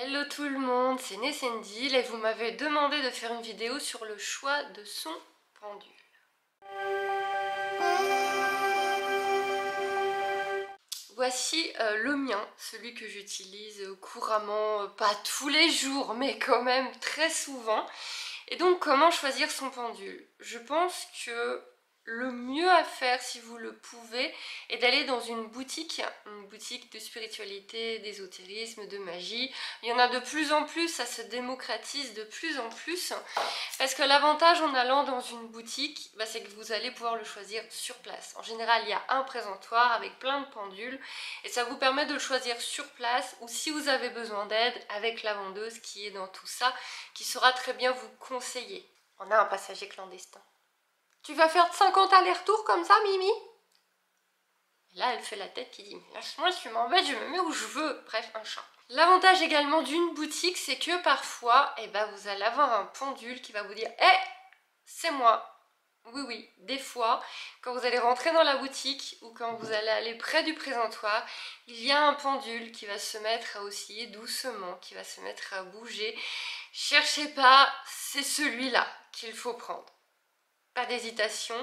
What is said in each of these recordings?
Hello tout le monde, c'est Nesendil et vous m'avez demandé de faire une vidéo sur le choix de son pendule. Voici le mien, celui que j'utilise couramment, pas tous les jours, mais quand même très souvent. Et donc comment choisir son pendule? Je pense que le mieux à faire, si vous le pouvez, est d'aller dans une boutique de spiritualité, d'ésotérisme, de magie. Il y en a de plus en plus, ça se démocratise de plus en plus. Parce que l'avantage en allant dans une boutique, c'est que vous allez pouvoir le choisir sur place. En général, il y a un présentoir avec plein de pendules et ça vous permet de le choisir sur place, ou si vous avez besoin d'aide, avec la vendeuse qui est dans tout ça, qui saura très bien vous conseiller. On a un passager clandestin. Tu vas faire 50 allers-retours comme ça, Mimi? Et là, elle fait la tête qui dit « Lâche-moi, tu m'embêtes, je me mets où je veux. » Bref, un chat. L'avantage également d'une boutique, c'est que parfois, vous allez avoir un pendule qui va vous dire « Hé, c'est moi !» Oui, oui, des fois, quand vous allez rentrer dans la boutique ou quand vous allez aller près du présentoir, il y a un pendule qui va se mettre à osciller doucement, qui va se mettre à bouger. Cherchez pas, c'est celui-là qu'il faut prendre. Pas d'hésitation.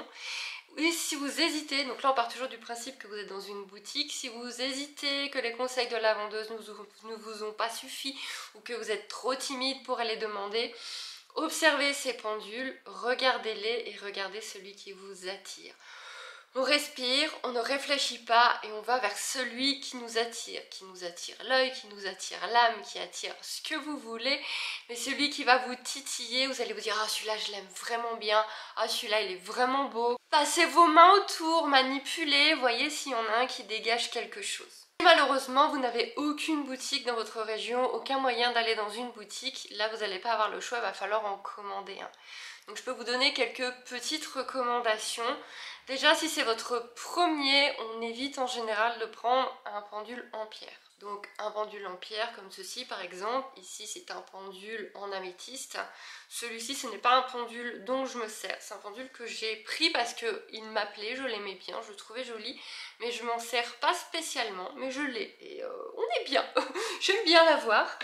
Et si vous hésitez, donc là on part toujours du principe que vous êtes dans une boutique, si vous hésitez, que les conseils de la vendeuse ne vous ont pas suffi ou que vous êtes trop timide pour aller demander, observez ces pendules, regardez-les et regardez celui qui vous attire. On respire, on ne réfléchit pas et on va vers celui qui nous attire l'œil, qui nous attire l'âme, qui attire ce que vous voulez, mais celui qui va vous titiller, vous allez vous dire « Ah, celui-là, je l'aime vraiment bien, ah, celui-là, il est vraiment beau ». Passez vos mains autour, manipulez, voyez s'il y en a un qui dégage quelque chose. Malheureusement, vous n'avez aucune boutique dans votre région, aucun moyen d'aller dans une boutique, là vous n'allez pas avoir le choix, il va falloir en commander un. Donc je peux vous donner quelques petites recommandations. Déjà, si c'est votre premier, on évite en général de prendre un pendule en pierre. Donc un pendule en pierre comme ceci par exemple, ici c'est un pendule en améthyste. Celui-ci ce n'est pas un pendule dont je me sers, c'est un pendule que j'ai pris parce qu'il m'appelait, je l'aimais bien, je le trouvais joli, mais je m'en sers pas spécialement, mais je l'ai et on est bien, j'aime bien l'avoir.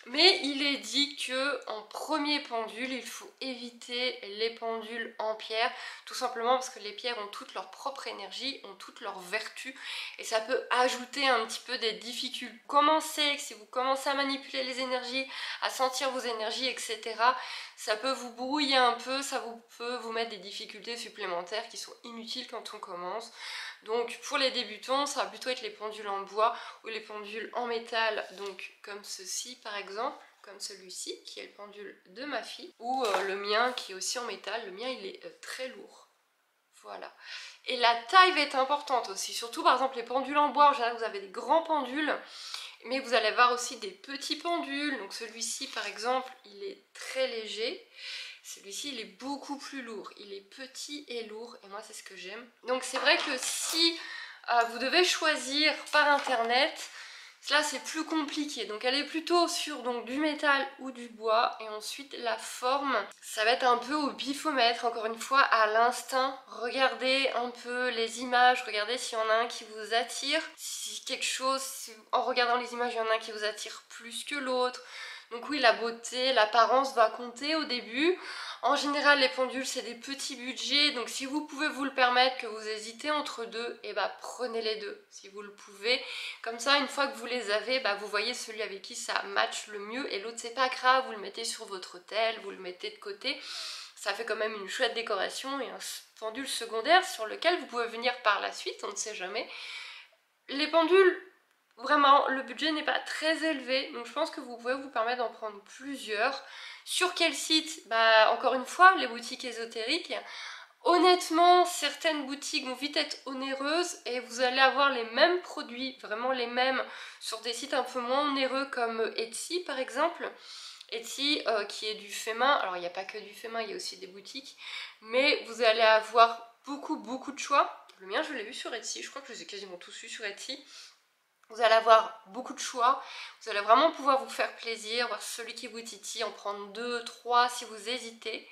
Mais il est dit que en premier pendule, il faut éviter les pendules en pierre, tout simplement parce que les pierres ont toute leur propre énergie, ont toutes leurs vertus, et ça peut ajouter un petit peu des difficultés. Si vous commencez à manipuler les énergies, à sentir vos énergies, etc., ça peut vous brouiller un peu, peut vous mettre des difficultés supplémentaires qui sont inutiles quand on commence. Donc pour les débutants, ça va plutôt être les pendules en bois ou les pendules en métal, donc comme ceci par exemple, comme celui-ci qui est le pendule de ma fille, ou le mien qui est aussi en métal. Le mien il est très lourd. Voilà. Et la taille va être importante aussi, surtout par exemple les pendules en bois, en général vous avez des grands pendules, mais vous allez avoir aussi des petits pendules. Donc celui-ci par exemple, il est très léger. Celui-ci il est beaucoup plus lourd, il est petit et lourd et moi c'est ce que j'aime. Donc c'est vrai que si vous devez choisir par internet, là c'est plus compliqué. Donc elle est plutôt sur du métal ou du bois, et ensuite la forme, ça va être un peu au bifomètre, encore une fois à l'instinct. Regardez un peu les images, regardez s'il y en a un qui vous attire. Si en regardant les images, il y en a un qui vous attire plus que l'autre. Donc oui, la beauté, l'apparence va compter au début. En général, les pendules, c'est des petits budgets. Donc si vous pouvez vous le permettre, que vous hésitez entre deux, prenez les deux si vous le pouvez. Comme ça, une fois que vous les avez, vous voyez celui avec qui ça match le mieux. Et l'autre, c'est pas grave, vous le mettez sur votre autel, vous le mettez de côté. Ça fait quand même une chouette décoration et un pendule secondaire sur lequel vous pouvez venir par la suite, on ne sait jamais. Les pendules, vraiment, le budget n'est pas très élevé, donc je pense que vous pouvez vous permettre d'en prendre plusieurs. Sur quel site? Encore une fois, les boutiques ésotériques. Honnêtement, certaines boutiques vont vite être onéreuses et vous allez avoir les mêmes produits, vraiment les mêmes, sur des sites un peu moins onéreux comme Etsy par exemple. Etsy qui est du fait main. Alors il n'y a pas que du fait main, il y a aussi des boutiques, mais vous allez avoir beaucoup de choix. Le mien je l'ai vu sur Etsy, je crois que je les ai quasiment tous vus sur Etsy. Vous allez avoir beaucoup de choix, vous allez vraiment pouvoir vous faire plaisir, voir celui qui vous titille, en prendre 2, 3 si vous hésitez.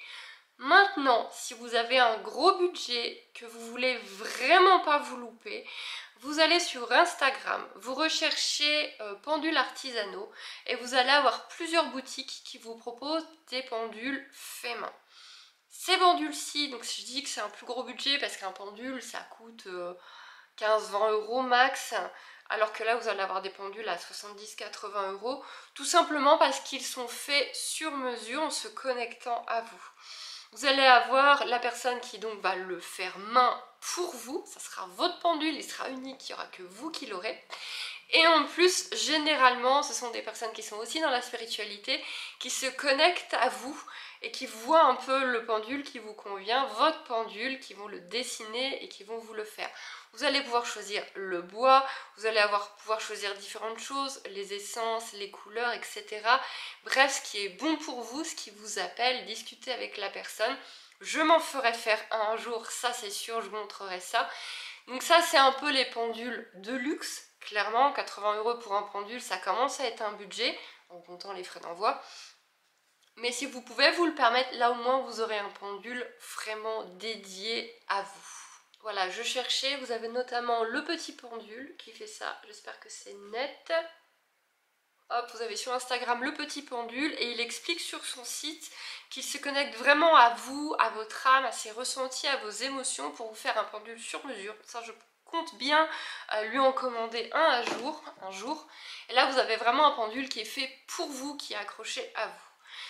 Maintenant, si vous avez un gros budget, que vous voulez vraiment pas vous louper, Vous allez sur Instagram, vous recherchez pendules artisanaux et vous allez avoir plusieurs boutiques qui vous proposent des pendules fait main. Ces pendules-ci, donc je dis que c'est un plus gros budget parce qu'un pendule ça coûte 15-20 euros max, alors que là vous allez avoir des pendules à 70-80 euros, tout simplement parce qu'ils sont faits sur mesure en se connectant à vous. Vous allez avoir la personne qui donc va le faire main pour vous, ça sera votre pendule, il sera unique, il n'y aura que vous qui l'aurez. Et en plus, généralement, ce sont des personnes qui sont aussi dans la spiritualité, qui se connectent à vous et qui voient un peu le pendule qui vous convient, votre pendule, qui vont le dessiner et qui vont vous le faire. Vous allez pouvoir choisir le bois, vous allez pouvoir choisir différentes choses, les essences, les couleurs, etc. Bref, ce qui est bon pour vous, ce qui vous appelle, discutez avec la personne. Je m'en ferai faire un jour, ça c'est sûr, je vous montrerai ça. Donc ça c'est un peu les pendules de luxe. Clairement, 80 euros pour un pendule, ça commence à être un budget, en comptant les frais d'envoi. Mais si vous pouvez vous le permettre, là au moins vous aurez un pendule vraiment dédié à vous. Voilà, je cherchais, vous avez notamment le petit pendule qui fait ça, j'espère que c'est net. Hop, vous avez sur Instagram le petit pendule et il explique sur son site qu'il se connecte vraiment à vous, à votre âme, à ses ressentis, à vos émotions pour vous faire un pendule sur mesure. Ça, je compte bien lui en commander un jour. Et là, vous avez vraiment un pendule qui est fait pour vous, qui est accroché à vous.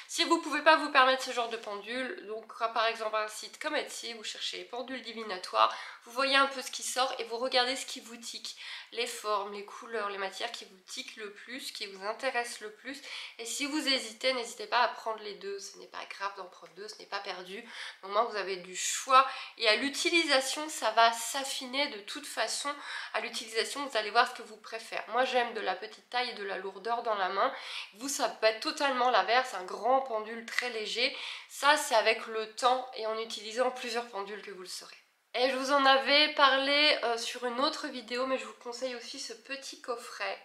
Si vous ne pouvez pas vous permettre ce genre de pendule, donc par exemple un site comme Etsy, vous cherchez pendule divinatoire, vous voyez un peu ce qui sort et vous regardez ce qui vous tique, les formes, les couleurs, les matières qui vous tiquent le plus, qui vous intéressent le plus. Et si vous hésitez, n'hésitez pas à prendre les deux, ce n'est pas grave d'en prendre deux, ce n'est pas perdu. Au moins vous avez du choix et à l'utilisation, ça va s'affiner de toute façon. À l'utilisation, vous allez voir ce que vous préférez. Moi j'aime de la petite taille et de la lourdeur dans la main. Vous, ça peut être totalement l'inverse, un grand pendule très léger. Ça, c'est avec le temps et en utilisant plusieurs pendules que vous le saurez. Et je vous en avais parlé sur une autre vidéo, mais je vous conseille aussi ce petit coffret.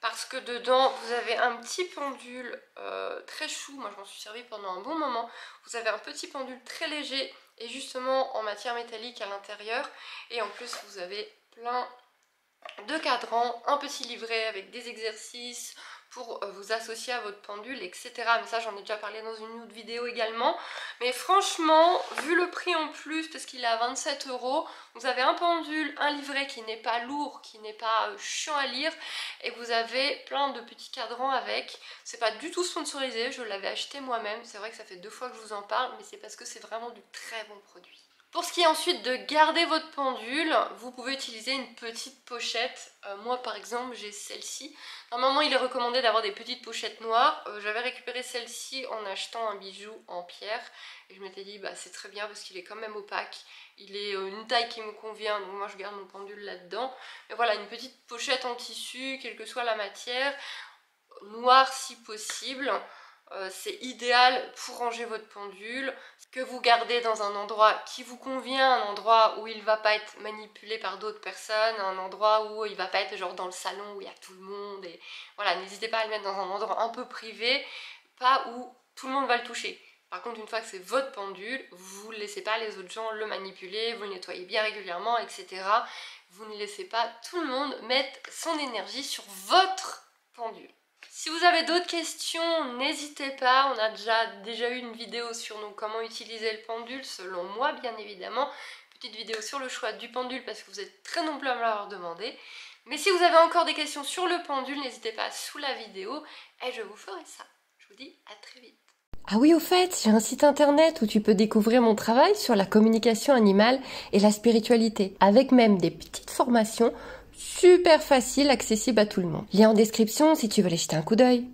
Parce que dedans, vous avez un petit pendule très chou. Moi, je m'en suis servi pendant un bon moment. Vous avez un petit pendule très léger et justement en matière métallique à l'intérieur. Et en plus, vous avez plein de cadrans, un petit livret avec des exercices pour vous associer à votre pendule, etc. Mais ça, j'en ai déjà parlé dans une autre vidéo également. Mais franchement, vu le prix en plus, parce qu'il est à 27 euros, vous avez un pendule, un livret qui n'est pas lourd, qui n'est pas chiant à lire, et vous avez plein de petits cadrans avec. C'est pas du tout sponsorisé, je l'avais acheté moi-même. C'est vrai que ça fait 2 fois que je vous en parle, mais c'est parce que c'est vraiment du très bon produit. Pour ce qui est ensuite de garder votre pendule, vous pouvez utiliser une petite pochette. Moi par exemple j'ai celle-ci. Normalement il est recommandé d'avoir des petites pochettes noires. J'avais récupéré celle-ci en achetant un bijou en pierre. Et je m'étais dit bah c'est très bien parce qu'il est quand même opaque. Il est une taille qui me convient, donc moi je garde mon pendule là-dedans. Mais voilà, une petite pochette en tissu, quelle que soit la matière, noire si possible. C'est idéal pour ranger votre pendule, que vous gardez dans un endroit qui vous convient, un endroit où il ne va pas être manipulé par d'autres personnes, un endroit où il ne va pas être genre dans le salon où il y a tout le monde. Et voilà, n'hésitez pas à le mettre dans un endroit un peu privé, pas où tout le monde va le toucher. Par contre, une fois que c'est votre pendule, vous ne laissez pas les autres gens le manipuler, vous le nettoyez bien régulièrement, etc. Vous ne laissez pas tout le monde mettre son énergie sur votre pendule. Si vous avez d'autres questions, n'hésitez pas, on a déjà eu une vidéo sur comment utiliser le pendule, selon moi bien évidemment. Petite vidéo sur le choix du pendule parce que vous êtes très nombreux à me l'avoir demandé. Mais si vous avez encore des questions sur le pendule, n'hésitez pas sous la vidéo et je vous ferai ça. Je vous dis à très vite. Ah oui, au fait, j'ai un site internet où tu peux découvrir mon travail sur la communication animale et la spiritualité, avec même des petites formations super facile, accessible à tout le monde. Lien en description si tu veux aller jeter un coup d'œil.